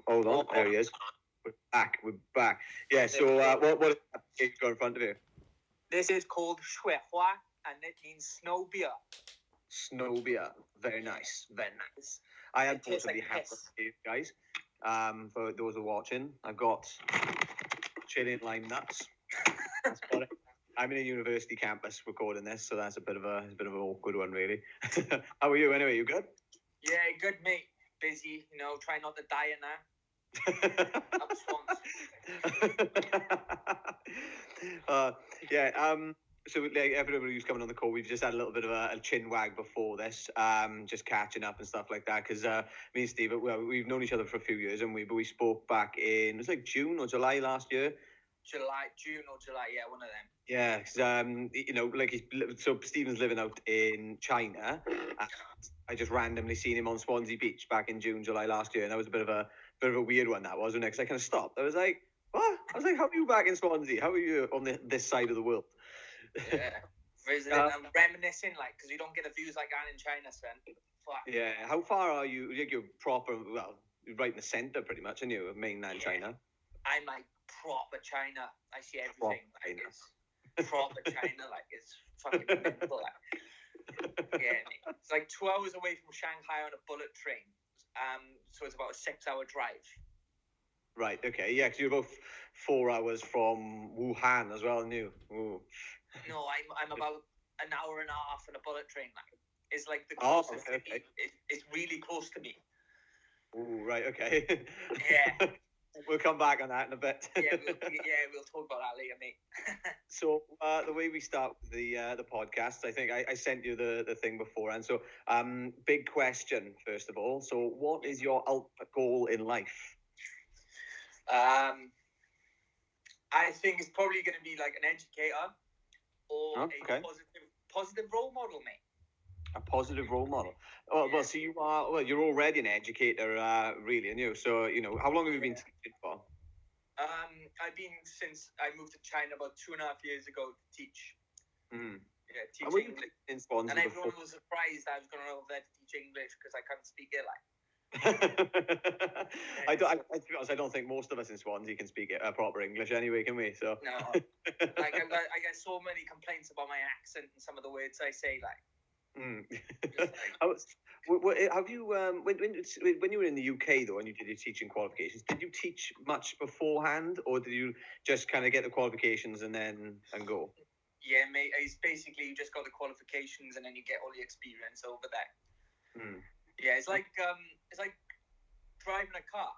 hold on. There he is. We're back. We're back. Yeah. So what is got in front of you? This is called Shui Hua, and it means snow beer. Snow beer. Very nice. Very nice. I unfortunately have it, guys. For those who are watching, I've got chili and lime nuts. I'm in a university campus recording this, so that's a bit of an awkward one, really. How are you anyway? You good? Yeah, good, mate. Busy, trying not to die in there. So like everybody who's coming on the call, we've just had a little bit of a chin wag before this, just catching up and stuff like that. Because me and Steve, we've known each other for a few years, and we spoke back in, it was like June or July last year. June or July, yeah, one of them. Yeah, because so Stephen's living out in China. I just randomly seen him on Swansea Beach back in June, July last year, and that was a bit of a weird one, that wasn't it? Because I kind of stopped. I was like, what? I was like, how are you back in Swansea? How are you on this side of the world? Yeah, visiting and reminiscing, like, because you don't get the views like that in China, son. Fuck. Yeah, how far are you? You're proper, well, you're right in the centre, pretty much, aren't you, of mainland China? I'm like proper China. I see everything. Like, it's proper China, like, it's fucking mental. Like. Yeah, it's like 2 hours away from Shanghai on a bullet train. So it's about a 6-hour drive. Right. Okay. Yeah, because you're about 4 hours from Wuhan as well, aren't you? Ooh. No, I'm about an hour and a half on a bullet train. Like, it's like the closest to me. It's really close to me. Ooh, right. Okay. Yeah. We'll come back on that in a bit. We'll talk about that later, mate. So the way we start the podcast, I think I sent you the thing before, and so big question first of all. So, what is your ultimate goal in life? I think it's probably going to be like an educator or a positive role model, mate. A positive role model. Well, so you are. Well, you're already an educator, really, aren't you? So, how long have you been teaching for? I've been since I moved to China about 2.5 years ago to teach. Yeah, teaching English. In Swansea and everyone was surprised I was going over there to teach English because I can't speak it like. I don't think most of us in Swansea can speak proper English anyway, can we? So no, like I get so many complaints about my accent and some of the words I say, like. Have you when you were in the UK though, and you did your teaching qualifications, did you teach much beforehand, or did you just kind of get the qualifications and go? Yeah, mate. It's basically you just got the qualifications and then you get all the experience over there. Yeah, it's like driving a car.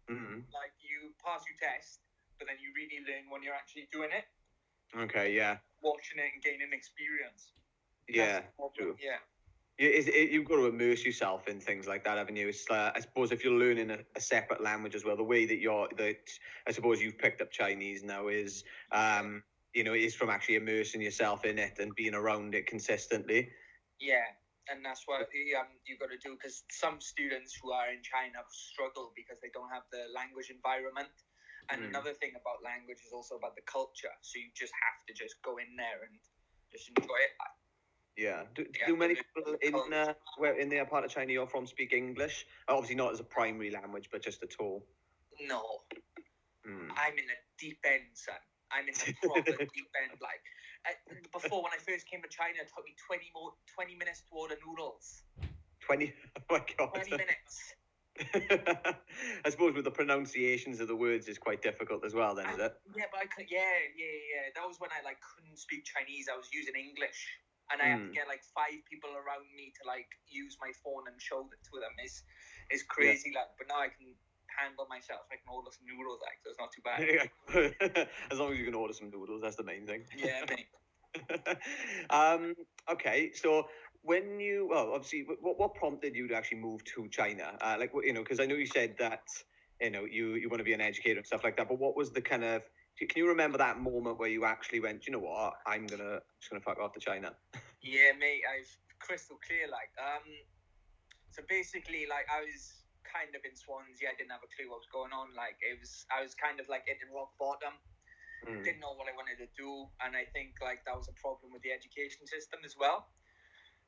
Like you pass your test, but then you really learn when you're actually doing it. Okay, yeah. Watching it and gaining experience. Yeah, true. Yeah. You've got to immerse yourself in things like that, haven't you? It's, I suppose if you're learning a separate language as well, the way that I suppose you've picked up Chinese now is, is from actually immersing yourself in it and being around it consistently. Yeah, and that's what you've got to do, because some students who are in China struggle because they don't have the language environment. And another thing about language is also about the culture. So you just have to just go in there and just enjoy it. Yeah. Do many people in the part of China you're from speak English? Obviously not as a primary language, but just at all. No. I'm in the deep end, son. I'm in the proper deep end. Like before, when I first came to China, it took me 20 minutes to order noodles. 20? Oh my God. 20 minutes. I suppose with the pronunciations of the words is quite difficult as well, then, is it? Yeah, but I could. Yeah. That was when I couldn't speak Chinese. I was using English. And I have to get 5 people around me to use my phone and show it to them. It's crazy, but now I can handle myself. I can order some noodles, so it's not too bad. As long as you can order some noodles, that's the main thing. Yeah, mate. Okay, so when you obviously, what prompted you to actually move to China? Because I know you said that you want to be an educator and stuff like that. But what was the kind of Can you remember that moment where you actually went, you know what, I'm just gonna fuck off to China? Yeah, mate, I've crystal clear. So basically, I was kind of in Swansea. I didn't have a clue what was going on. I was kind of hitting rock bottom. Didn't know what I wanted to do, and I think that was a problem with the education system as well.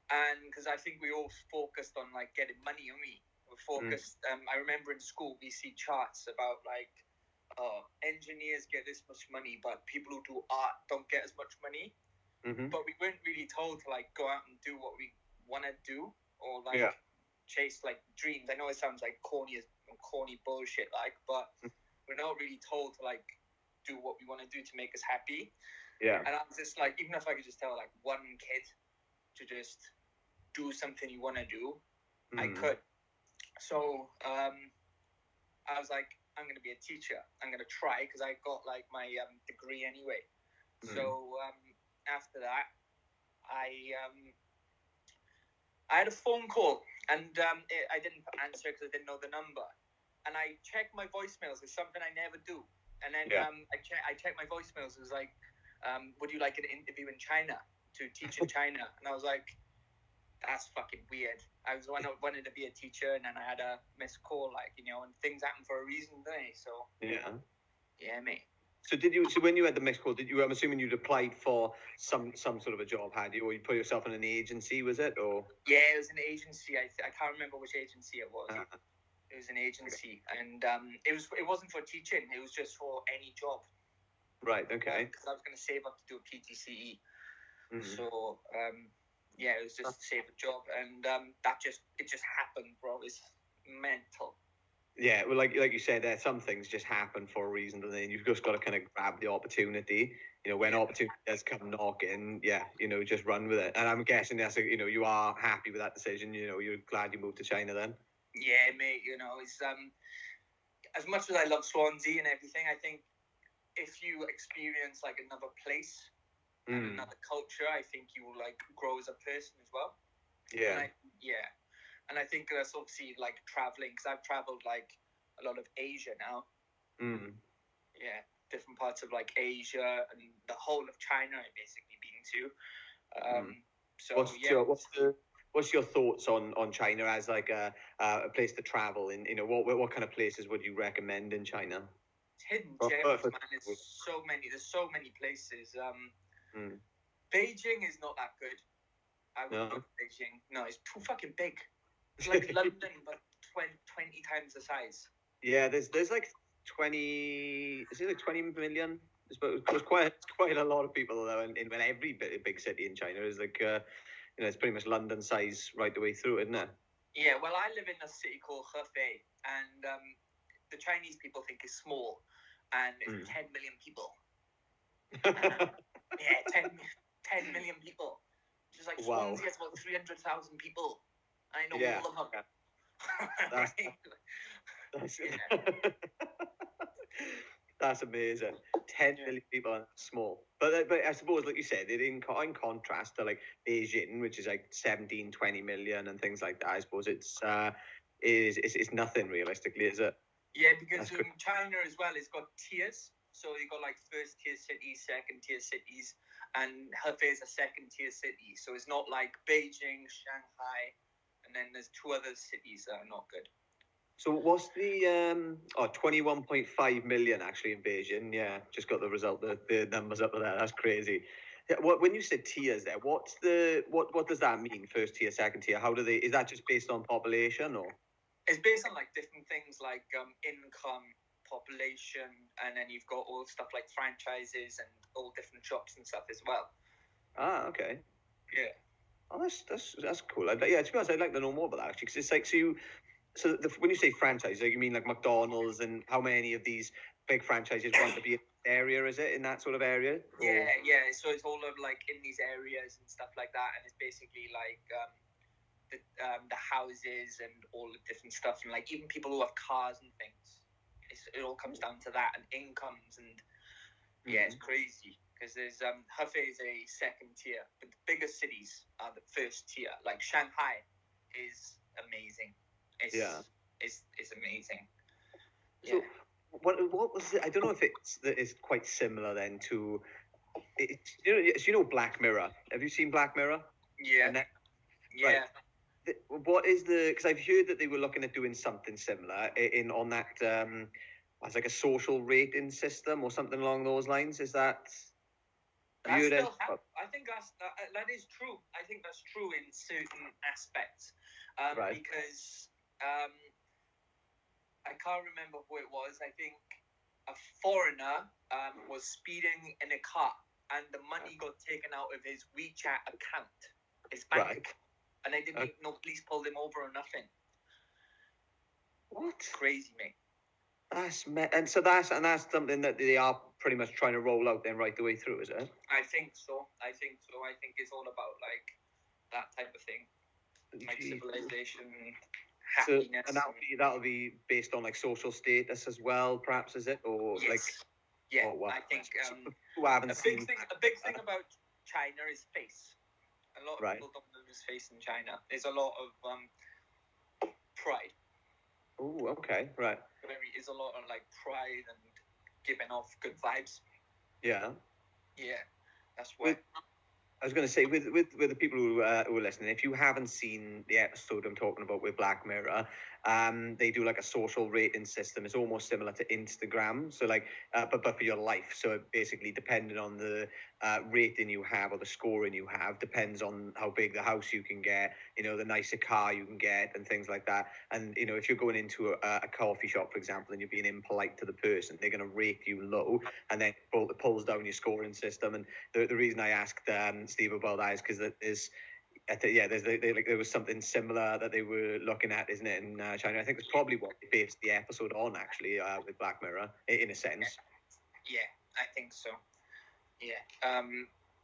And because I think we all focused on getting money, focused. I remember in school we see charts about like, engineers get this much money, but people who do art don't get as much money. But we weren't really told to like go out and do what we want to do, or like chase like dreams. I know it sounds like corny bullshit, like, but we're not really told to like do what we want to do to make us happy. Yeah. And I was just like, even if I could just tell like one kid to just do something you want to do, I could. So I was like, I'm going to be a teacher. I'm going to try, because I got like my degree anyway. So after that, I had a phone call, and I didn't answer because I didn't know the number. And I checked my voicemails. It's something I never do. And then I checked my voicemails. It was like, would you like an interview in China to teach in China? And I was like, that's fucking weird. I wanted to be a teacher, and then I had a missed call, like, you know, and things happen for a reason, don't they? So yeah, mate. So when you had the missed call, I'm assuming you'd applied for some sort of a job, had you, or you put yourself in an agency, was it, or? Yeah, it was an agency. I can't remember which agency it was. It was an agency, and it wasn't for teaching. It was just for any job. Right. Okay. Because I was going to save up to do a PGCE. So yeah, it was just to save a job, and it just happened, bro. It's mental. Yeah, well, like you said, there some things just happen for a reason, and then you've just got to kind of grab the opportunity. You know, when opportunity does come knocking, you know, just run with it. And I'm guessing you are happy with that decision. You know, you're glad you moved to China then. Yeah, mate. You know, it's as much as I love Swansea and everything, I think if you experience like another place and another culture, I think you will like grow as a person as well. Yeah. And I think that's obviously like traveling, because I've traveled like a lot of Asia now. Yeah, different parts of like Asia and the whole of China I've basically been to. So what's your thoughts on China as like a place to travel? And you know, what kind of places would you recommend in China? It's hidden gems, man. There's so many places. Beijing is not that good. I wouldn't go to Beijing. No, it's too fucking big. It's like London, but 20 times the size. Yeah, there's like 20. Is it like 20 million? It's quite a lot of people though. In every big city in China is like, you know, it's pretty much London size right the way through, isn't it? Yeah, well, I live in a city called Hefei, and the Chinese people think it's small, and it's 10 million people. Yeah, 10 million people. Just like Swansea has about 300,000 people. I know all of them. That's amazing. 10 million people are small. But I suppose, like you said, in contrast to like Beijing, which is like 17, 20 million and things like that, I suppose it's nothing realistically, is it? Yeah, because China as well, it's got tiers. So you got like first tier cities, second tier cities, and Hefei is a second tier city. So it's not like Beijing, Shanghai, and then there's two other cities that are not good. So what's the 21.5 million actually in Beijing? Yeah, just got the result, the numbers up there. That's crazy. Yeah, when you said tiers there, what does that mean? First tier, second tier? Is that just based on population, or? It's based on like different things like income, population, and then you've got all stuff like franchises and all different shops and stuff as well. Ah, okay. Yeah. Oh, that's cool. To be honest, I'd like to know more about that actually, because it's like when you say franchise, like you mean like McDonald's, and how many of these big franchises want to be in the area? Is it in that sort of area? Yeah. So it's all of like in these areas and stuff like that, and it's basically like the houses and all the different stuff, and like even people who have cars and things. It all comes down to that and incomes, and it's crazy. Because there's Hefei is a second tier, but the biggest cities are the first tier. Like Shanghai is amazing. It's amazing. So what was it? I don't know if it's quite similar then to, you know Black Mirror. Have you seen Black Mirror? Yeah. Right. What is because I've heard that they were looking at doing something similar on that as like a social rating system or something along those lines. Is that? I think that is true. I think that's true in certain aspects, because I can't remember who it was. I think a foreigner was speeding in a car, and the money got taken out of his WeChat account, his bank account, and they didn't. No police pulled him over or nothing. What? Crazy, mate. That's that's something that they are pretty much trying to roll out then right the way through, is it? I think so. I think it's all about like that type of thing, like civilization, happiness. So, and that'll be based on like social status as well, perhaps, is it? Or yes. like yeah, I think a big thing about China is face. A lot of people don't know his face in China. There's a lot of pride. Oh, okay, right. There's a lot of like pride and giving off good vibes. Yeah. Yeah, that's why. I was going to say, with the people who are listening, if you haven't seen the episode I'm talking about with Black Mirror, they do like a social rating system. It's almost similar to Instagram, so like, but for your life. So basically, depending on the rating you have or the scoring you have, depends on how big the house you can get, the nicer car you can get, and things like that. And if you're going into a coffee shop, for example, and you're being impolite to the person, they're going to rate you low, and then it pulls down your scoring system. And the reason I asked Steve about that is because there was something similar that they were looking at, isn't it, in China? I think it's probably what they based the episode on, actually, with Black Mirror, in a sense. Yeah, I think so. Yeah.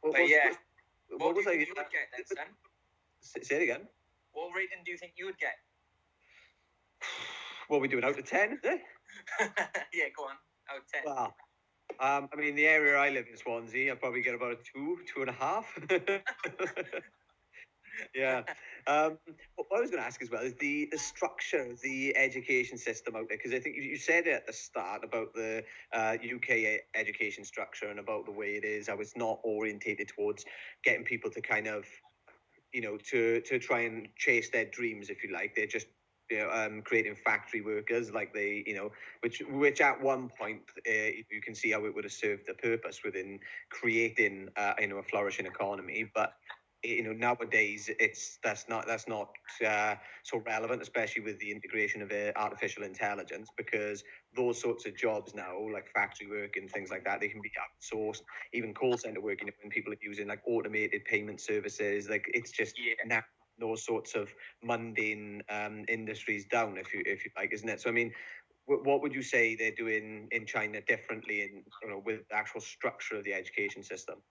What was you would get then, son? Say it again. What rating do you think you would get? What are we doing, out of 10, is it? Yeah, go on. Out of 10. Wow. I mean, the area I live in, Swansea, I'd probably get about a 2.5. Yeah. What I was going to ask as well is the structure of the education system out there, because I think you said it at the start about the UK education structure and about the way it is, how it's not orientated towards getting people to kind of, to try and chase their dreams, if you like. They're just creating factory workers, like they, which at one point you can see how it would have served a purpose within creating, a flourishing economy. But nowadays that's not so relevant, especially with the integration of artificial intelligence, because those sorts of jobs now, like factory work and things like that, they can be outsourced. Even call center work, when people are using like automated payment services, like it's just now those sorts of mundane industries down, if you like, isn't it? So I mean, what would you say they're doing in China differently in with the actual structure of the education system?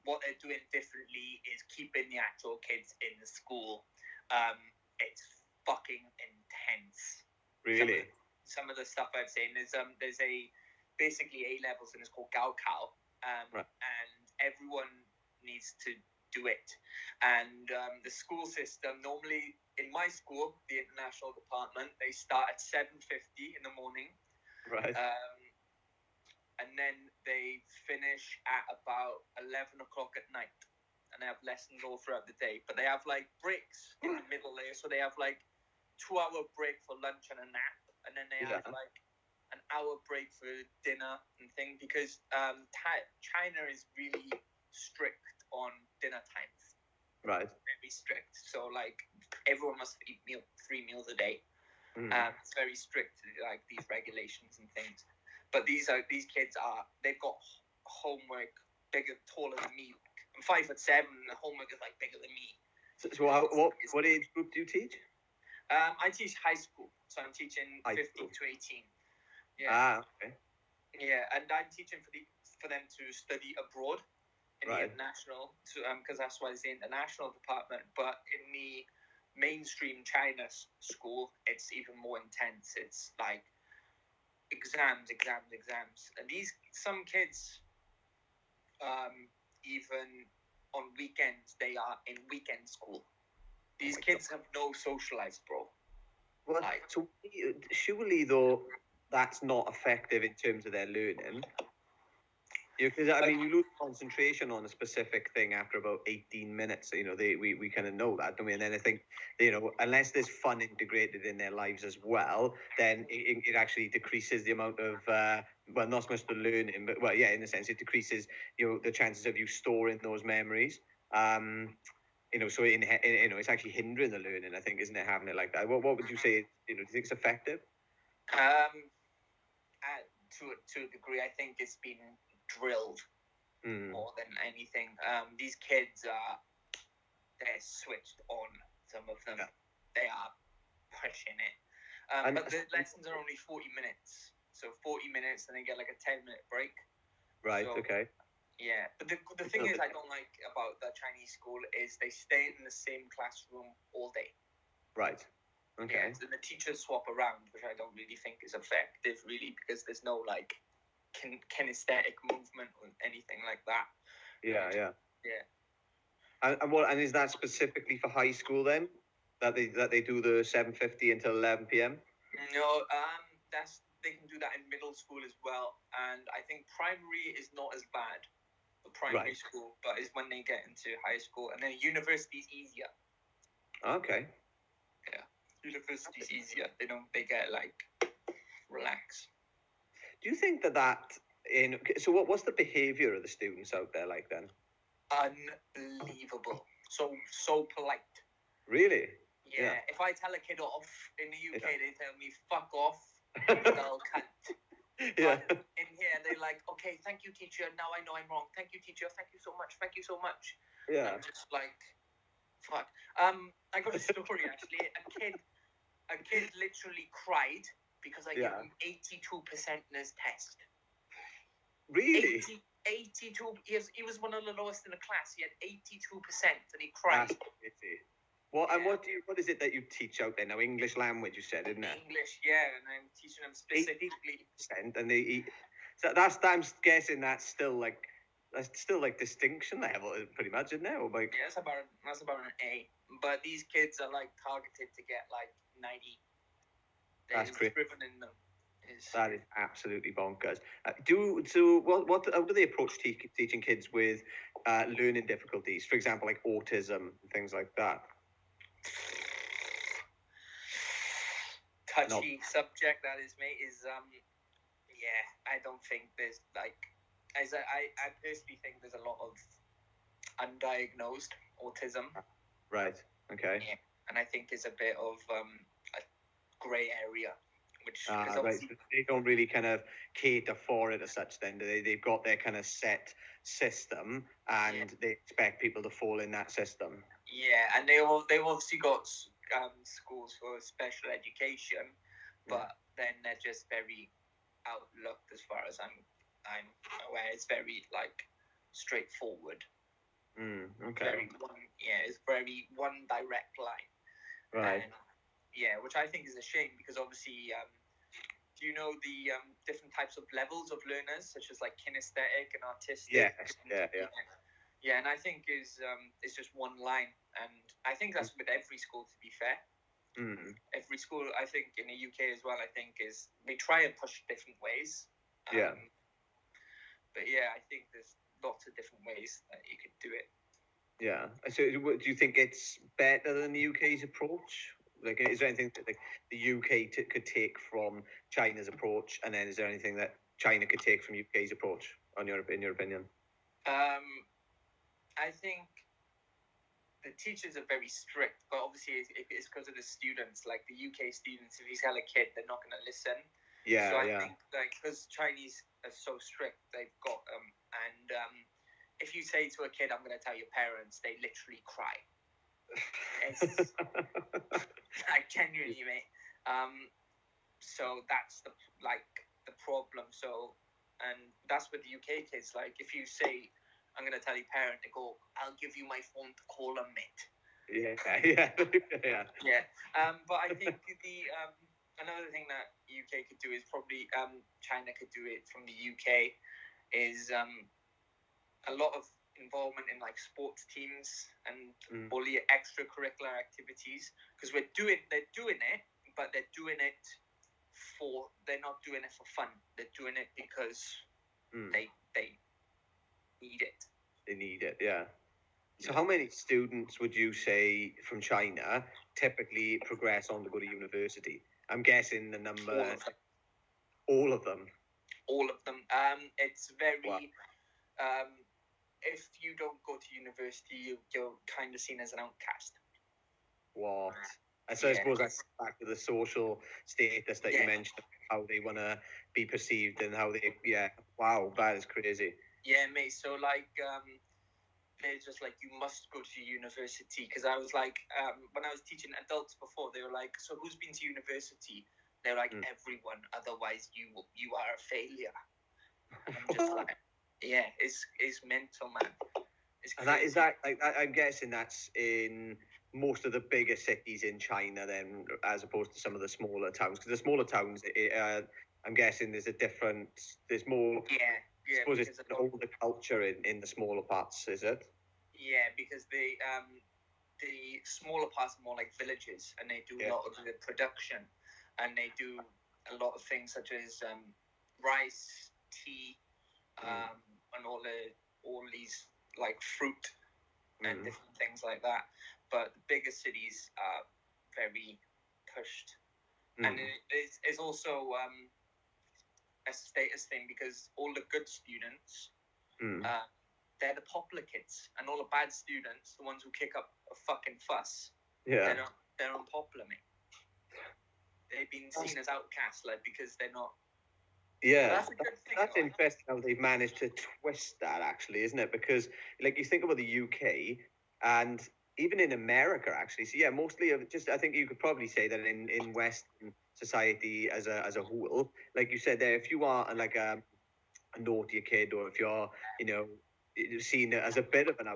What they're doing differently is keeping the actual kids in the school. It's fucking intense. Really? Some of the stuff I've seen is there's basically A levels and it's called Gaokao, right. And everyone needs to do it. And the school system, normally in my school, the international department, they start at 7:50 in the morning. Right. And then they finish at about 11 o'clock at night. And they have lessons all throughout the day. But they have like breaks in the middle there. So they have like 2-hour break for lunch and a nap. And then they have like an hour break for dinner and thing. Because China is really strict on dinner times. Right. Very strict. So like everyone must eat 3 meals a day. It's very strict, like these regulations and things. But these kids they've got homework taller than me. I'm 5'7", and the homework is like bigger than me. So what age group do you teach? I teach high school, so I'm teaching 15 to 18. Yeah. Okay. Yeah, and I'm teaching for them to study abroad in the international, because that's why it's the international department. But in the mainstream China school, it's even more intense. It's like exams, and some kids, even on weekends, they are in weekend school. These kids have no social lives, bro. Well, so surely though that's not effective in terms of their learning. Because I mean, you lose concentration on a specific thing after about 18 minutes. We kind of know that, don't we? And then I think, unless there's fun integrated in their lives as well, then it actually decreases the amount of not so much the learning, but in a sense, it decreases the chances of you storing those memories. So it's actually hindering the learning, I think, isn't it, having it like that? What would you say, do you think it's effective? To a degree, I think it's been drilled more than anything. These kids they're switched on. Some of them, they are pushing it. But the lessons are only 40 minutes. So 40 minutes, and they get like a 10-minute break. Right. So, okay. Yeah, but the thing is, I don't like about the Chinese school is they stay in the same classroom all day. Right. Okay. Yeah, and the teachers swap around, which I don't really think is effective, really, because there's no like kinesthetic movement or anything like that. Yeah. Yeah. And is that specifically for high school then? That they do the 7:50 until 11 p.m. No, they can do that in middle school as well, and I think primary is not as bad. Primary school, but is when they get into high school, and then university is easier. Okay. Yeah, university is easier. They get like relax. Do you think so what's the behavior of the students out there like then? Unbelievable. So polite. Really? Yeah. If I tell a kid off in the UK, they tell me fuck off, dull cunt. Yeah. But in here, they're like, okay, thank you, teacher. Now I know I'm wrong. Thank you, teacher. Thank you so much. Thank you so much. Yeah. I'm just like, fuck. I got a story actually. A kid literally cried because I gave him 82% in his test. Really? 82. He was one of the lowest in the class. He had 82%, and he cried. That's crazy. What is it that you teach out there now? English language, you said, isn't it? English, yeah, and I'm teaching them specifically. 80%, and so I'm guessing that's still like distinction level, pretty much, isn't it? Or like, yeah, that's about an A. But these kids are like targeted to get like 90. That's crazy. Driven in them. That is absolutely bonkers. How do they approach teaching kids with learning difficulties? For example, like autism and things like that. Touchy subject that is, mate. I don't think there's like, I personally think there's a lot of undiagnosed autism. Right. Okay. Yeah, and I think it's a bit of a grey area. They don't really kind of cater for it as such. Then they've got their kind of set system, and they expect people to fall in that system. Yeah, and they've obviously got schools for special education, but then they're just very outlooked as far as I'm aware. It's very like straightforward. Okay. It's very one direct line. Right. And, which I think is a shame because obviously, do you know the different types of levels of learners, such as like kinesthetic and artistic? Yeah, and I think it's just one line, and I think that's with every school, to be fair. Every school, I think, in the UK as well, I think we try and push different ways. But I think there's lots of different ways that you could do it. Yeah. So, do you think it's better than the UK's approach? Like, is there anything that the UK could take from China's approach, and then is there anything that China could take from UK's approach, in your opinion? I think the teachers are very strict, but obviously it's because of the students. Like the UK students, if you tell a kid, they're not going to listen. Yeah. So I think because Chinese are so strict, they've got and if you say to a kid, "I'm going to tell your parents," they literally cry. It's like genuinely, mate. So that's the problem. So, and that's with the UK kids. Like, if you say, "I'm gonna tell your parent," they go, "I'll give you my phone to call them, mate." Yeah. But I think the another thing that UK could do is probably China could do it from the UK is a lot of involvement in like sports teams and all the extracurricular activities, because they're doing it, but they're not doing it for fun. They're doing it because they need it. They need it, yeah. So how many students would you say from China typically progress on to go to university? I'm guessing the number. All of them. All of them. It's very. if you don't go to university, you're kind of seen as an outcast. What? And so I suppose that's back to the social status that you mentioned, how they want to be perceived and how they, wow, that is crazy. Yeah, mate. So like, they're just like, you must go to university. Because I was like, when I was teaching adults before, they were like, so who's been to university? They're like, everyone. Otherwise, you are a failure. And I'm just like, yeah, it's mental, man. It's crazy. And is that like, I'm guessing that's in most of the bigger cities in China then, as opposed to some of the smaller towns. Because the smaller towns, I'm guessing there's more. Yeah. I suppose it's an older culture in the smaller parts, is it? Yeah, because the smaller parts are more like villages, and they do a lot of the production, and they do a lot of things such as rice, tea, and all these like fruit and different things like that. But the bigger cities are very pushed, and it's also a status thing, because all the good students, they're the popular kids, and all the bad students, the ones who kick up a fucking fuss, they're unpopular, mate. They've been seen as outcasts, like, because they're not. Yeah, that's a good thing. That's interesting how they've managed to twist that, actually, isn't it? Because, like, you think about the UK and even in America, actually. So yeah, mostly I think you could probably say that in Western society as a whole, like you said there, if you are like a naughty kid, or if you're seen as a bit of an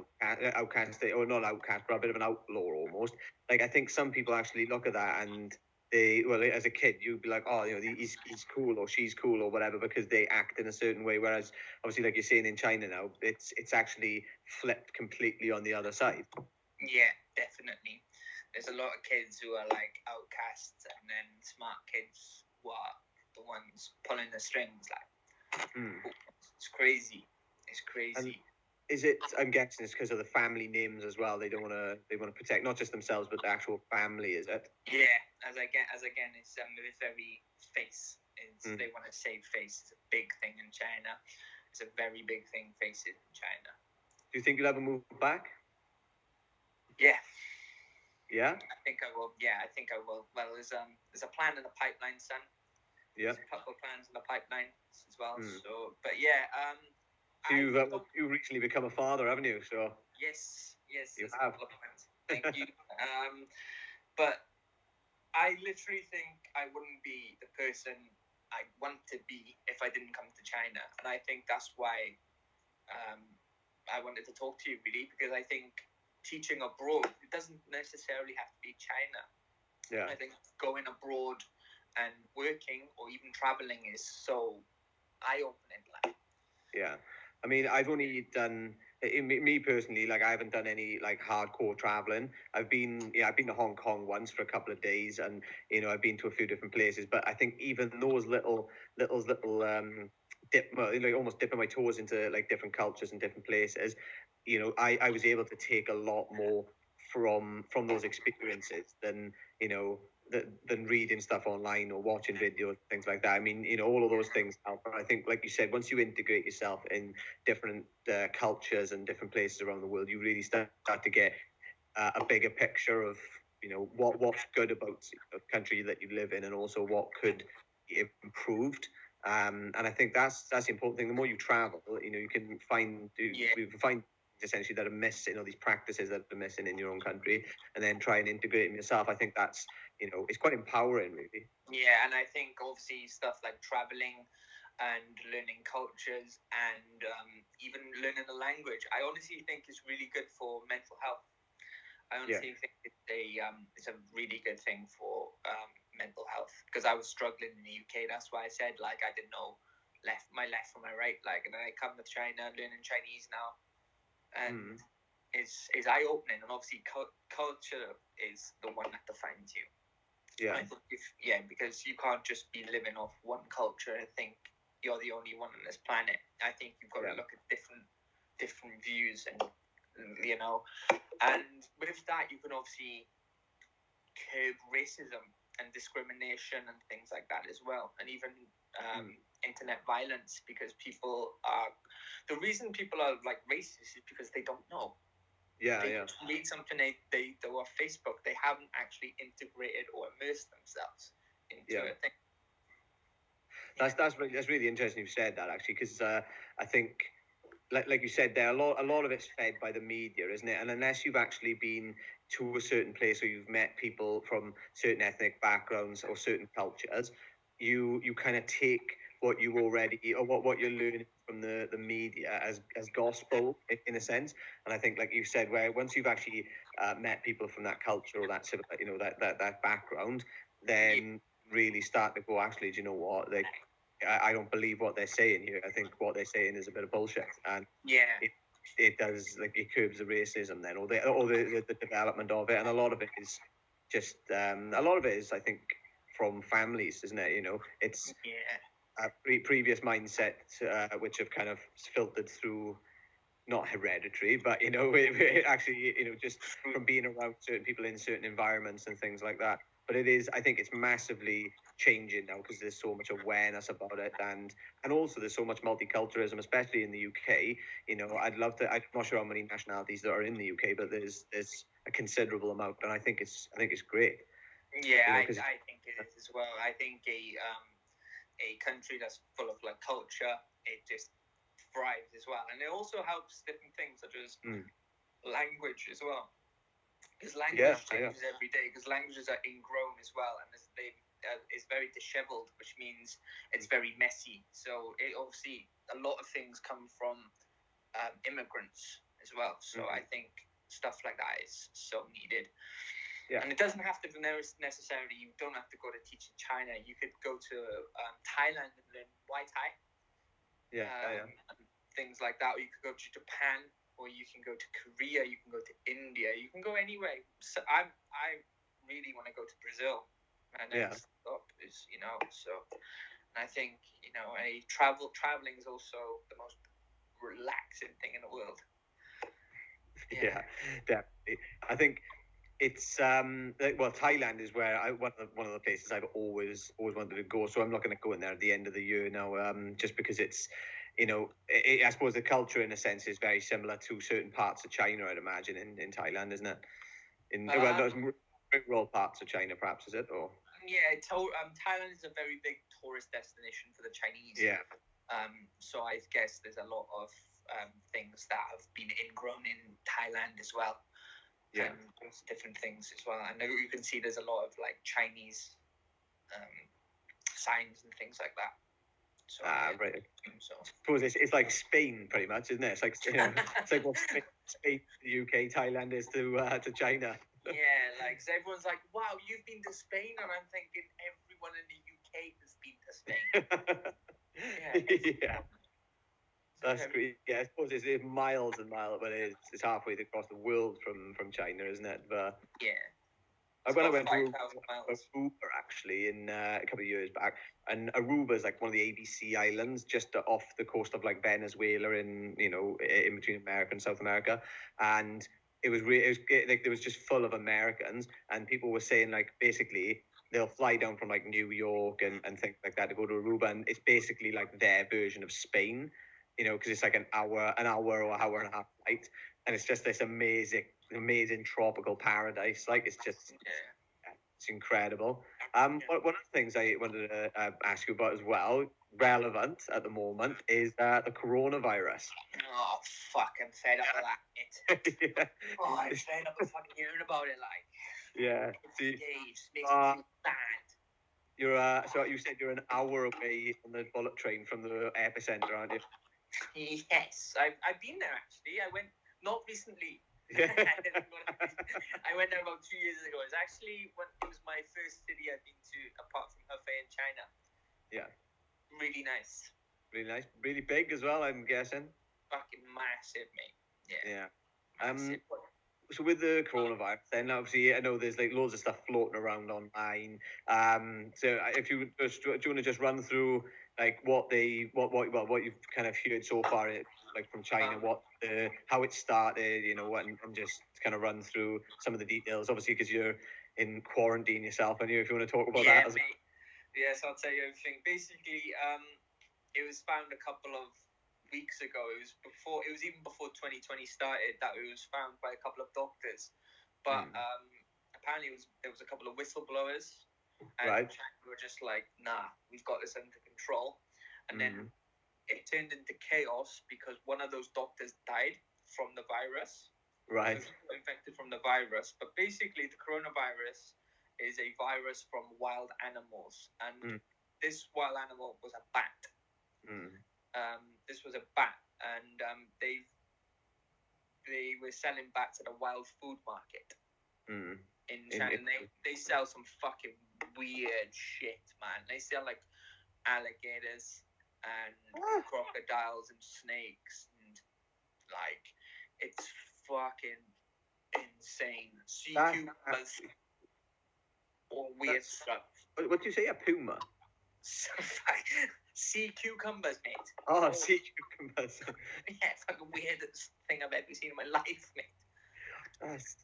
outcast, or not outcast, but a bit of an outlaw almost. Like, I think some people actually look at that and as a kid, you'd be like, oh, he's cool, or she's cool, or whatever, because they act in a certain way. Whereas, obviously, like you're saying in China now, it's actually flipped completely on the other side. Yeah, definitely. There's a lot of kids who are like outcasts, and then smart kids who are the ones pulling the strings. Like, it's crazy. It's crazy. And is it? I'm guessing it's because of the family names as well. They want to protect not just themselves, but the actual family. Is it? Yeah, as again, it's very face. They want to save face. It's a big thing in China. It's a very big thing, faces in China. Do you think you'll ever move back? Yeah. Yeah. I think I will. Yeah, I think I will. Well, there's a plan in the pipeline, son. Yeah. There's a couple of plans in the pipeline as well. So, but yeah. You recently become a father, haven't you? So. Yes. You have. Thank you. But I literally think I wouldn't be the person I want to be if I didn't come to China, and I think that's why I wanted to talk to you, really, because I think teaching abroad, it doesn't necessarily have to be China. Yeah. I think going abroad and working or even traveling is so eye-opening. Like. Yeah. I mean, I've only done, me personally, like, I haven't done any like hardcore traveling. I've been to Hong Kong once for a couple of days, and I've been to a few different places. But I think even those little almost dipping my toes into like different cultures and different places, I was able to take a lot more from those experiences than than reading stuff online or watching videos, things like that. I mean, all of those things help. But I think, like you said, once you integrate yourself in different cultures and different places around the world, you really start to get a bigger picture of what's good about the country that you live in, and also what could be improved. And I think that's the important thing. The more you travel, you can find essentially that are missing, these practices that are missing in your own country, and then try and integrate them yourself. I think that's it's quite empowering, really. Yeah, and I think obviously stuff like traveling and learning cultures and even learning a language, I honestly think is really good for mental health. I honestly think it's a really good thing for mental health, because I was struggling in the UK. That's why I said, like, I didn't know my left from my right, like, and then I come to China learning Chinese now, and it's eye-opening. And obviously culture is the one that defines you. Yeah. I think because you can't just be living off one culture and think you're the only one on this planet. I think you've got to look at different views, and and with that you can obviously curb racism and discrimination and things like that as well, and even internet violence, because the reason people are like racist is because they don't know. They just read something they do on Facebook. They haven't actually integrated or immersed themselves into a thing. That's really interesting you said that, actually, because I think, like you said there, a lot of it's fed by the media, isn't it? And unless you've actually been to a certain place or you've met people from certain ethnic backgrounds or certain cultures, you kind of take what you already, or what you're learning from the media as gospel, in a sense. And I think, like you said, where once you've actually met people from that culture or that sort of, that background, then really start to go, actually, do you know what, like, I don't believe what they're saying here. I think what they're saying is a bit of bullshit, and it does, like, it curbs the racism then, or the development of it, and a lot of it is just I think, from families, isn't it? It's previous mindsets which have kind of filtered through, not hereditary, but it actually, just from being around certain people in certain environments and things like that. But I think it's massively changing now, because there's so much awareness about it, and also there's so much multiculturalism, especially in the UK. I'm not sure how many nationalities there are in the UK, but there's a considerable amount, and I think it's great. Yeah, I think it is as well. I think a country that's full of like culture, it just thrives as well, and it also helps different things such as language as well, because language changes every day, because languages are ingrown as well, and it's very disheveled, which means it's very messy. So it obviously, a lot of things come from immigrants as well, so I think stuff like that is so needed. And it doesn't have to be necessarily, you don't have to go to teach in China. You could go to Thailand and learn Muay Thai. Things like that. Or you could go to Japan, or you can go to Korea, you can go to India, you can go anywhere. So I really want to go to Brazil. My next stop is, so I think, traveling is also the most relaxing thing in the world. Yeah, definitely. I think it's Thailand is where one of the places I've always wanted to go. So I'm not going to go in there at the end of the year now, just because it's, I suppose the culture, in a sense, is very similar to certain parts of China, I'd imagine, in Thailand, isn't it? Those rural parts of China, perhaps, is it? Or Thailand is a very big tourist destination for the Chinese. So I guess there's a lot of things that have been ingrown in Thailand as well. There's different things as well. I know you can see there's a lot of like Chinese signs and things like that. So, right. So I suppose it's like Spain, pretty much, isn't it? It's like it's like what Spain, the UK, Thailand is to China. Yeah, like, so everyone's like, "Wow, you've been to Spain," and I'm thinking everyone in the UK has been to Spain. That's great. Yeah, I suppose it's miles and miles, but it's halfway across the world from China, isn't it? But when I went to Aruba, actually, in a couple of years back, and Aruba is like one of the ABC islands just off the coast of like Venezuela, in between America and South America, and it was just full of Americans, and people were saying, like, basically they'll fly down from like New York and things like that to go to Aruba, and it's basically like their version of Spain. Because it's like an hour or hour and a half flight, and it's just this amazing tropical paradise. Like, it's just, it's incredible. One of the things I wanted to ask you about as well, relevant at the moment, is the coronavirus. Oh, fuck, I'm fed up with that. I'm fed up with fucking hearing about it, like. Yeah. It makes me feel bad. So you said you're an hour away on the bullet train from the epicenter, aren't you? Yes, I've been there, actually. I went, not recently. I went there about 2 years ago. It was my first city I've been to, apart from Hefei in China. Yeah. Really nice. Really nice. Really big as well, I'm guessing. Fucking massive, mate. Yeah. Massive. So with the coronavirus, then obviously I know there's like loads of stuff floating around online. So if do you want to just run through like what you've kind of heard so far, like from China, how it started, and just kind of run through some of the details. Obviously, because you're in quarantine yourself. And if you want to talk about yeah, that, mate. Yes, I'll tell you everything. Basically, it was found a couple of weeks ago. It was even before 2020 started that it was found by a couple of doctors. But apparently there was a couple of whistleblowers, and China were just like, nah, we've got this under control. And then it turned into chaos because one of those doctors died from the virus. Right. So he got infected from the virus. But basically, the coronavirus is a virus from wild animals, and this wild animal was a bat. This was a bat, and they were selling bats at a wild food market in China. And they sell some fucking weird shit, man. They sell like alligators and crocodiles and snakes, and like it's fucking insane. Sea cucumbers. Or weird stuff. What do you say? A puma? Sea cucumbers, mate. Oh, sea cucumbers. Yeah, fucking weirdest thing I've ever seen in my life, mate.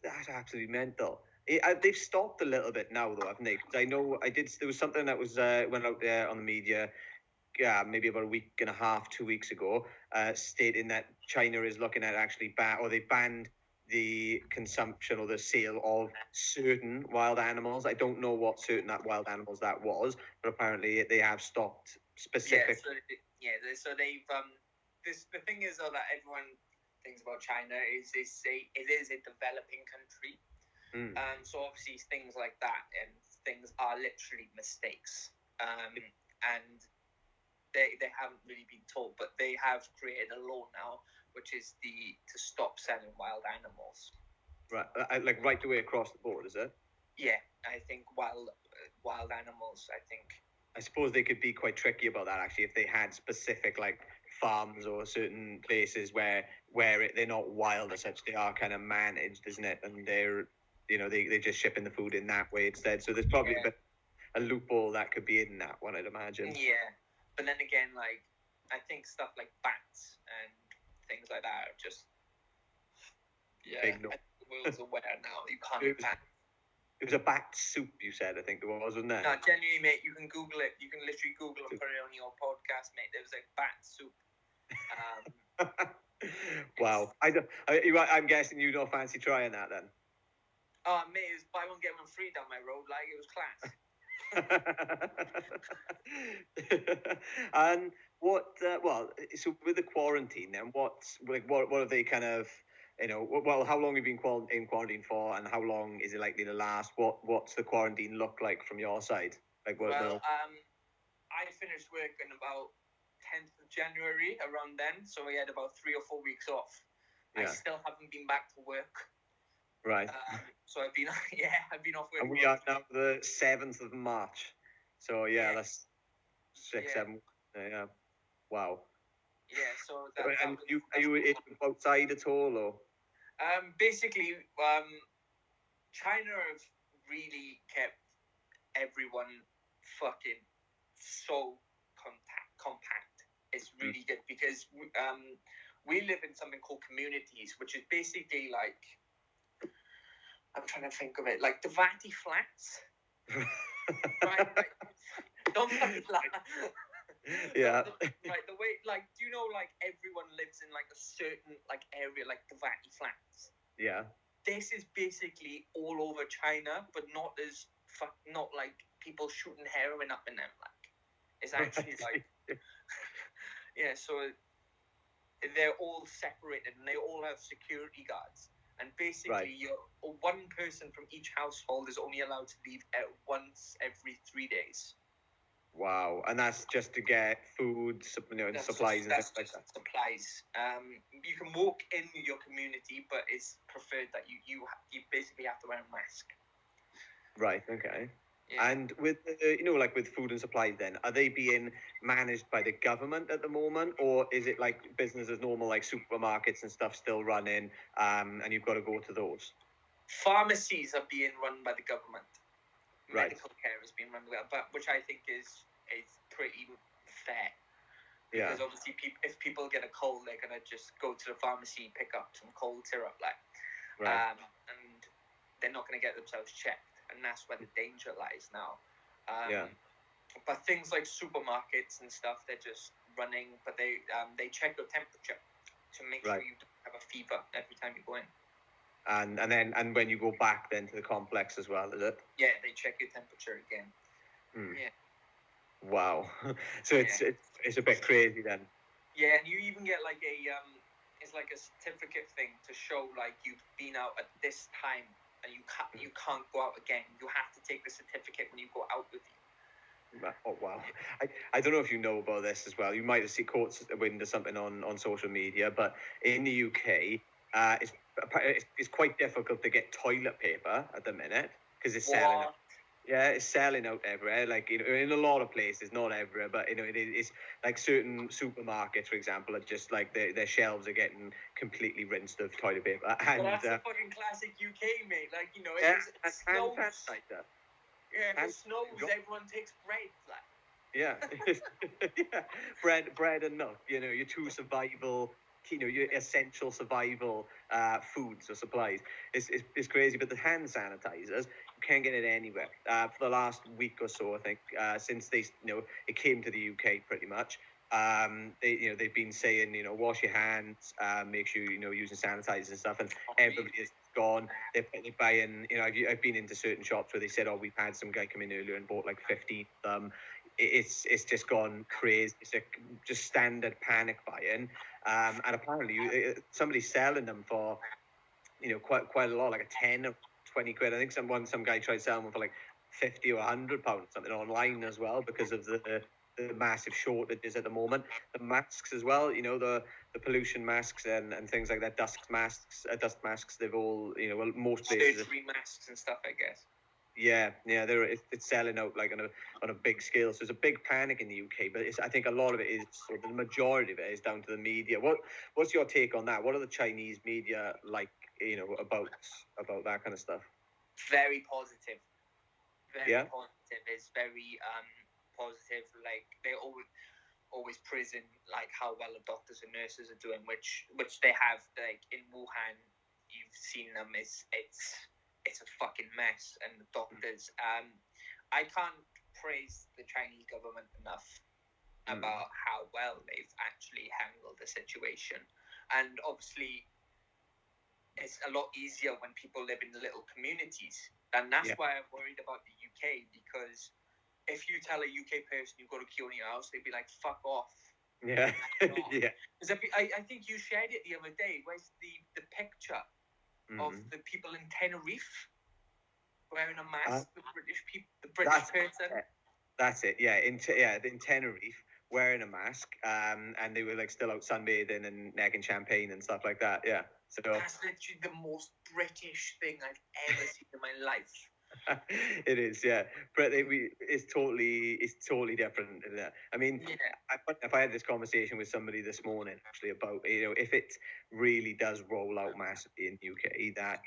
That's absolutely mental. They've stopped a little bit now, though, haven't they? Because I know there was something that was went out there on the media, maybe about a week and a half, 2 weeks ago, stating that China is looking at actually they banned the consumption or the sale of certain wild animals. I don't know what certain wild animals that was, but apparently they have stopped specific. So they've the thing is though that everyone thinks about China is it is a developing country. So obviously things like that and things are literally mistakes. And they haven't really been taught, but they have created a law now, which is to stop selling wild animals. Right, like right the way across the board, is it? Yeah, I think wild animals. I suppose they could be quite tricky about that actually if they had specific like farms or certain places where they're not wild as such, they are kind of managed, isn't it? And they're they're just shipping the food in that way instead. So there's probably a loophole that could be in that one, I'd imagine. Yeah. But then again, like, I think stuff like bats and things like that are just, the world's aware now. You can't ban. It was a bat soup, you said, I think it was, wasn't there? No, genuinely, mate, you can Google it. You can literally Google and put it on your podcast, mate. There was a bat soup. Wow. I'm guessing you don't fancy trying that then? Oh, mate, it was buy one, get one free down my road. Like, it was class. And so with the quarantine then, what have they kind of, how long have you been in quarantine for, and how long is it likely to last? What's the quarantine look like from your side? I finished work in about 10th of January, around then, so we had about 3 or 4 weeks off. I still haven't been back to work. Right. So I've been off work. And we are now the 7th of March. So that's 6, 7. Yeah. Wow. Yeah. So are you outside at all, or? Basically, China have really kept everyone fucking so compact. It's really good because we live in something called communities, which is basically like, I'm trying to think of it, like the Vati flats. Right? Like, don't laugh. Yeah. Right, the way, like, do you know, like, everyone lives in, like, a certain, like, area, like the Vati flats? Yeah. This is basically all over China, but not like people shooting heroin up in them, like. It's actually, like, so they're all separated, and they all have security guards. And basically, one person from each household is only allowed to leave once every 3 days. Wow, and that's just to get food, and supplies and stuff like that. Supplies. You can walk in your community, but it's preferred that you basically have to wear a mask. Right. Okay. Yeah. And with like with food and supplies, then are they being managed by the government at the moment, or is it like business as normal, like supermarkets and stuff still running, and you've got to go to those? Pharmacies are being run by the government. Right. Medical care is being run by, which I think is pretty fair. Yeah. Because obviously, if people get a cold, they're gonna just go to the pharmacy, pick up some cold syrup, like, right. And they're not gonna get themselves checked. and that's where the danger lies now. Yeah. But things like supermarkets and stuff, they're just running, but they check your temperature to make sure you don't have a fever every time you go in. And when you go back then to the complex as well, is it? Yeah, they check your temperature again. Yeah. Wow. So it's a bit crazy then. Yeah, and you even get like it's like a certificate thing to show like you've been out at this time, and you can't go out again. You have to take the certificate when you go out with you. Oh wow! I don't know if you know about this as well. You might have seen caught wind or something on social media, but in the UK, it's quite difficult to get toilet paper at the minute because it's selling out. Yeah, it's selling out everywhere. Like, you know, in a lot of places, not everywhere, but you know, it's like certain supermarkets, for example, are just like their shelves are getting completely rinsed of toilet paper. And well, that's the fucking classic UK, mate. Like, you know, yeah, it snows. Yeah, if it snows, everyone takes bread. Like. Yeah, yeah. Bread and milk. You know, your two survival, you know, your essential survival foods or supplies. It's crazy, but the hand sanitizers, you can't get it anywhere. For the last week or so, I think, since it came to the UK pretty much. They've been saying, you know, wash your hands, make sure using sanitizers and stuff, and everybody is gone. They're buying, you know, I've been into certain shops where they said, oh, we've had some guy come in earlier and bought like 15 of them. It's just gone crazy. It's just standard panic buying, and apparently somebody's selling them for, you know, quite a lot, like a 10 or 20 quid. I think some guy tried selling them for like 50 or £100 something online as well, because of the massive shortages at the moment. The masks as well, you know, the pollution masks and things like that, dust masks. They've all, you know, well, most places surgery masks and stuff, I guess. Yeah, it's selling out like on a big scale. So there's a big panic in the UK, but I think a lot of it is, or the majority of it is down to the media. What's your take on that? What are the Chinese media like, you know, about that kind of stuff? Very positive. Very positive. It's very positive. Like, they always praising like how well the doctors and nurses are doing, which they have. Like in Wuhan, you've seen them. It's a fucking mess, and the doctors. I can't praise the Chinese government enough about how well they've actually handled the situation, and obviously, it's a lot easier when people live in little communities, and that's why I'm worried about the UK, because if you tell a UK person you've got a queue in your house, they'd be like, "Fuck off." Yeah, yeah. I think you shared it the other day. Where's the picture of the people in Tenerife wearing a mask? The British person. That's it. Yeah, in Tenerife, wearing a mask, and they were like still out sunbathing and necking champagne and stuff like that. Yeah. So that's literally the most British thing I've ever seen in my life. It is, yeah. But it's totally different, isn't it? I mean, if I had this conversation with somebody this morning, actually, about, you know, if it really does roll out massively in the UK, that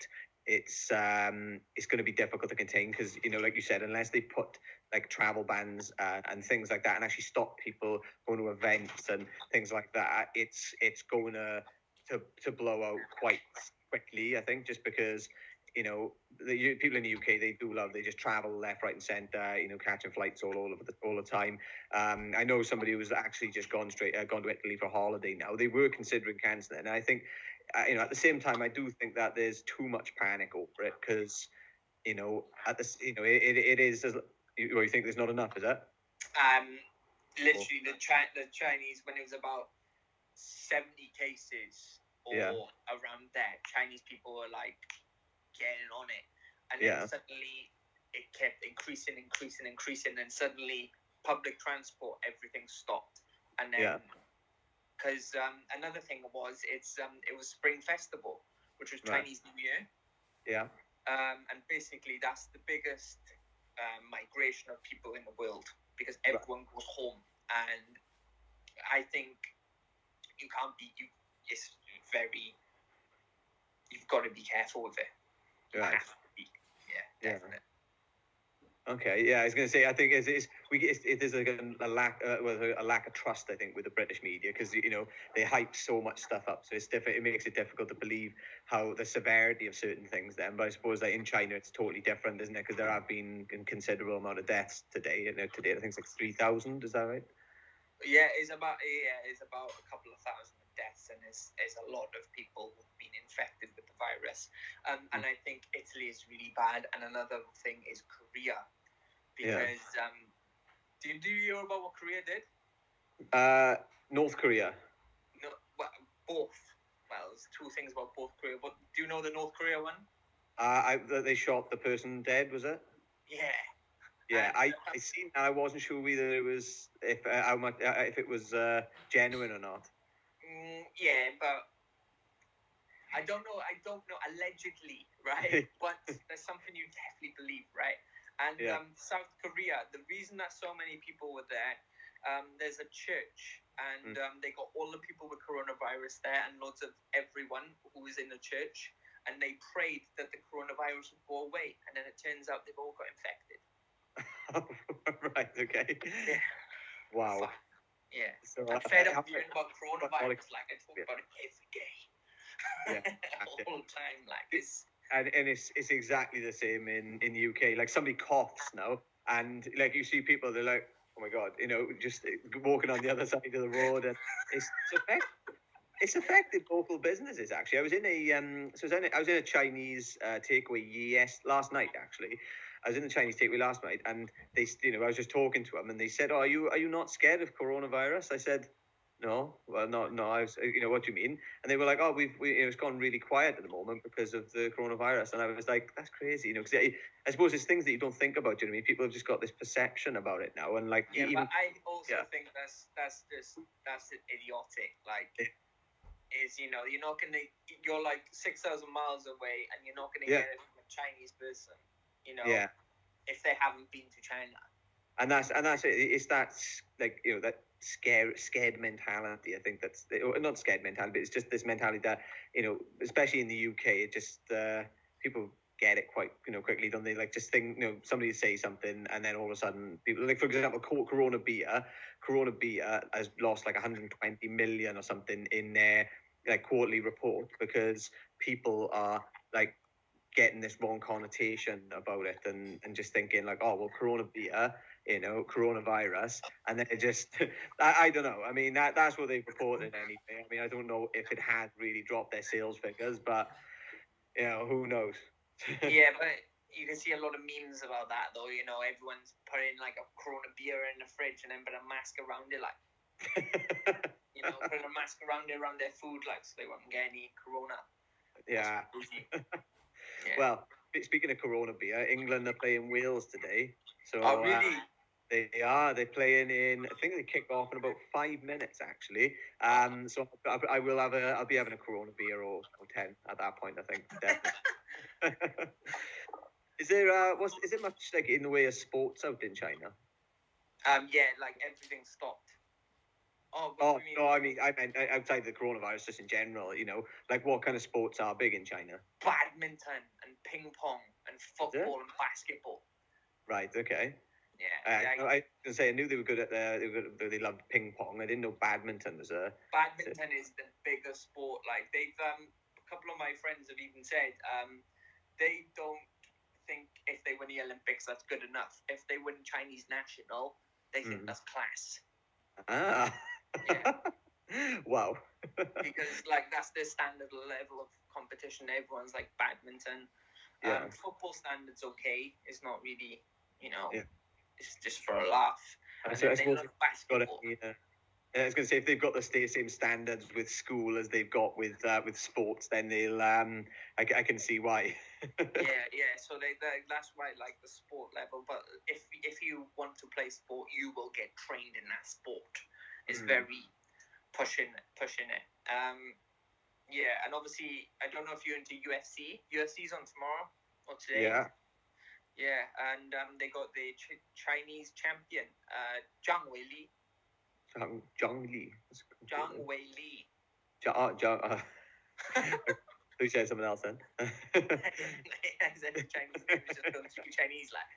it's going to be difficult to contain, because, you know, like you said, unless they put like travel bans and things like that, and actually stop people going to events and things like that, it's going to blow out quite quickly, I think, just because, you know, the people in the UK, they just travel left, right, and centre, you know, catching flights all the time. I know somebody who's actually just gone to Italy for holiday now. They were considering cancelling it, and I think, you know, at the same time, I do think that there's too much panic over it, because, you know, it is. You think there's not enough, is it? Literally, the Chinese, when it was about 70 cases or around there, Chinese people were like getting on it, and then suddenly it kept increasing, and suddenly public transport, everything stopped, and then because another thing was it was Spring Festival, which was Chinese New Year, and basically that's the biggest migration of people in the world, because everyone goes home, and I think you can't be you've got to be careful with it. Right. Yeah, definitely. Okay, yeah, I was going to say, I think there's like a lack, a lack of trust, I think, with the British media because they hype so much stuff up, so it's different. It makes it difficult to believe how the severity of certain things. Then, but I suppose like in China, it's totally different, isn't it? Because there have been a considerable amount of deaths today. Today I think it's like 3,000. Is that right? Yeah, it's about a couple of thousand deaths, and there's a lot of people who've been infected with the virus. And I think Italy is really bad. And another thing is Korea, because do you hear about what Korea did? North Korea. No, well, both. Well, there's two things about both Korea. But do you know the North Korea one? They shot the person dead, was it? Yeah. Yeah, I seen. I wasn't sure whether it was if how much if it was genuine or not. Yeah, but I don't know. Allegedly, right? But there's something you definitely believe, right? And South Korea, the reason that so many people were there, there's a church, and they got all the people with coronavirus there, and lots of everyone who was in the church, and they prayed that the coronavirus would go away, and then it turns out they've all got infected. Right. Okay. Yeah. Wow. Fuck. Yeah. So, I'm fed up hearing about coronavirus. Like I talk about it every day. Yeah. All the time, like this. And it's exactly the same in the UK. Like somebody coughs now, and like you see people, they're like, oh my god, just walking on the other side of the road, and it's affected local businesses. Actually, I was in a Chinese takeaway last night. Actually, I was in the Chinese takeaway last night, and they, I was just talking to them, and they said, "Oh, are you not scared of coronavirus?" I said, "No, well, not no." I was, what do you mean? And they were like, "Oh, it's gone really quiet at the moment because of the coronavirus." And I was like, "That's crazy," because I suppose it's things that you don't think about. Do you know what I mean? People have just got this perception about it now, and like but I also think that's idiotic. Like. Is you're not gonna, you're like 6,000 miles away, and you're not gonna get it from a Chinese person, if they haven't been to China. And that's it. It's that like that scared mentality. I think that's not scared mentality, but it's just this mentality that especially in the UK, it just people get it quite quickly, don't they? Like just think somebody say something, and then all of a sudden people, like for example, Corona beer has lost like 120 million or something in their like quarterly report because people are like getting this wrong connotation about it and just thinking like, oh well, Corona beer, coronavirus, and then it just I don't know. I mean that's what they reported anyway. I mean I don't know if it had really dropped their sales figures, but who knows. Yeah, but you can see a lot of memes about that though. Everyone's putting like a Corona beer in the fridge and then put a mask around it, like putting a mask around their food, like so they won't get any Corona. Yeah. Well, speaking of Corona beer, England are playing Wales today. So oh really? They're playing in. I think they kick off in about 5 minutes actually. So I'll be having a Corona beer or 10 at that point. I think definitely. Is there much like in the way of sports out in China? Yeah, like everything stopped. No, I meant outside the coronavirus, just in general. Like what kind of sports are big in China? Badminton and ping pong and football and basketball. Right. Okay. Yeah. I was gonna say I knew they were good at they loved ping pong. I didn't know badminton was a. Badminton is the biggest sport. Like they've a couple of my friends have even said they don't think if they win the Olympics that's good enough. If they win Chinese national, they think that's class. Ah. Yeah. Wow. Because like that's their standard level of competition. Everyone's like badminton. Football standards okay. It's not really, it's just for a laugh. And so they love basketball. I was going to say if they've got the same standards with school as they've got with sports, then they'll I can see why. yeah. So that's why like the sport level. But if you want to play sport, you will get trained in that sport. It's very pushing it. Yeah, and obviously I don't know if you're into UFC. UFC's on tomorrow or today. Yeah, and they got the Chinese champion, Zhang Weili. Zhang Li. Zhang Weili. Who said something else then? I said Chinese. It was just going to Chinese like.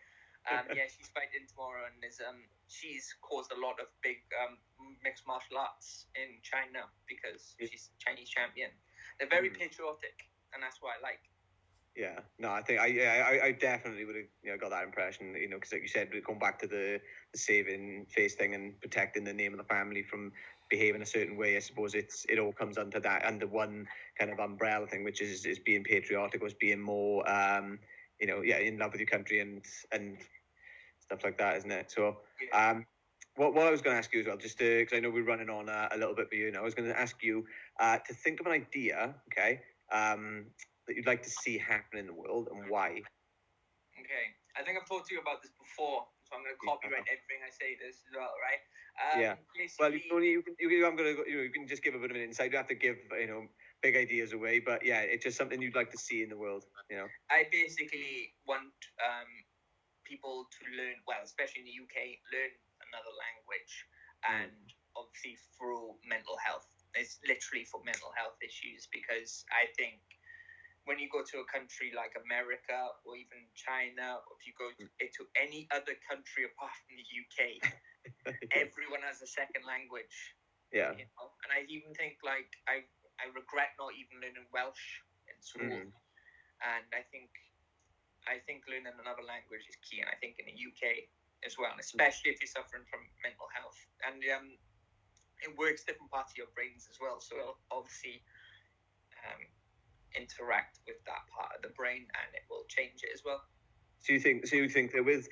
Yeah, she's fighting tomorrow, and she's caused a lot of big mixed martial arts in China because she's Chinese champion. They're very patriotic, and that's what I like. Yeah, no, I think I definitely would have got that impression, because like you said, going back to the saving face thing and protecting the name of the family from behaving a certain way. I suppose it all comes under one kind of umbrella thing, which is being patriotic, was being more in love with your country and stuff like that, isn't it? So what I was going to ask you as well, just because I know we're running on a little bit for you now, I was going to ask you to think of an idea, okay, that you'd like to see happen in the world and why. Okay, I think I've talked to you about this before, so I'm going to copyright everything I say this as well, right? Yeah. Well, you can just give a bit of an insight. You don't have to give big ideas away, but yeah, it's just something you'd like to see in the world. I basically want people to learn, well, especially in the UK, learn another language, and obviously through mental health. It's literally for mental health issues, because I think when you go to a country like America or even China, or if you go to any other country apart from the UK, everyone has a second language. Yeah. And I even think I regret not even learning Welsh in school. And I think learning another language is key, and I think in the UK as well, especially if you're suffering from mental health. And it works different parts of your brains as well, so it'll obviously interact with that part of the brain, and it will change it as well. So you think that with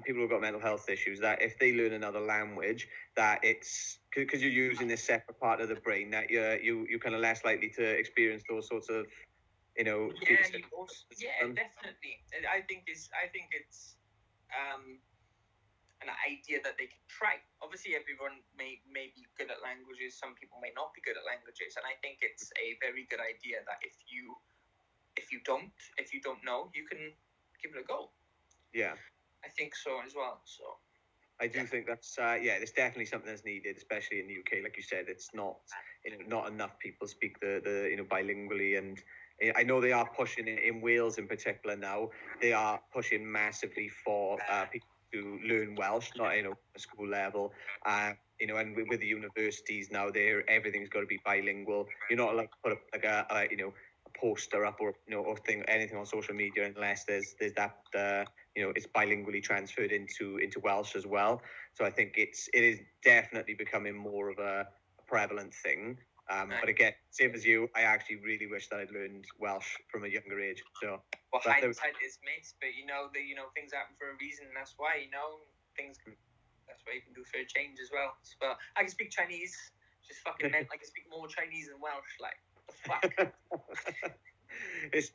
people who've got mental health issues, that if they learn another language, that it's because you're using this separate part of the brain, that you're kind of less likely to experience those sorts of definitely. I think it's an idea that they can try. Obviously, everyone may be good at languages. Some people may not be good at languages, and I think it's a very good idea that if you don't know, you can give it a go. Yeah, I think so as well. So I do think that's it's definitely something that's needed, especially in the UK. Like you said, it's not not enough people speak the bilingually, and I know they are pushing it in Wales in particular now. They are pushing massively for people to learn Welsh, not a school level. And with the universities now, everything's got to be bilingual. You're not allowed to put a poster up or anything on social media unless there's that it's bilingually transferred into Welsh as well. So I think it is definitely becoming more of a prevalent thing. But again, same as you, I actually really wish that I'd learned Welsh from a younger age. So, well, hindsight is mates, but things happen for a reason. That's why that's what you can do for a change as well. But I can speak Chinese, just fucking meant I can speak more Chinese than Welsh. Like, what the fuck?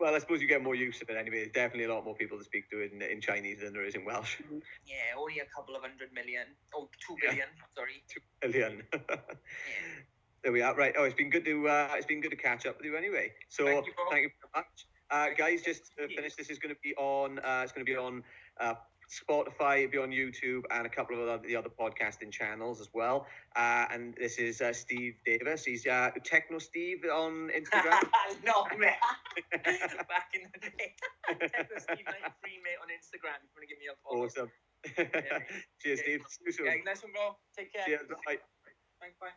Well, I suppose you get more use of it anyway. There's definitely a lot more people to speak to in Chinese than there is in Welsh. Yeah, only a couple of 100 million. Oh, 2 billion. Sorry. 2 billion. Yeah. There we are. Right. Oh, it's been good to catch up with you anyway. So thank you very much, guys. Just to finish, this is going to be on. It's going to be on Spotify, it'll be on YouTube, and a couple of the other podcasting channels as well. And this is Steve Davis. He's Techno Steve on Instagram. No, man. Back in the day. Techno Steve 93, mate, on Instagram. If you want to give me a follow. Awesome. Cheers, Steve. See you soon. Yeah, nice one, bro. Take care. Cheers. Bye. Thanks, bye.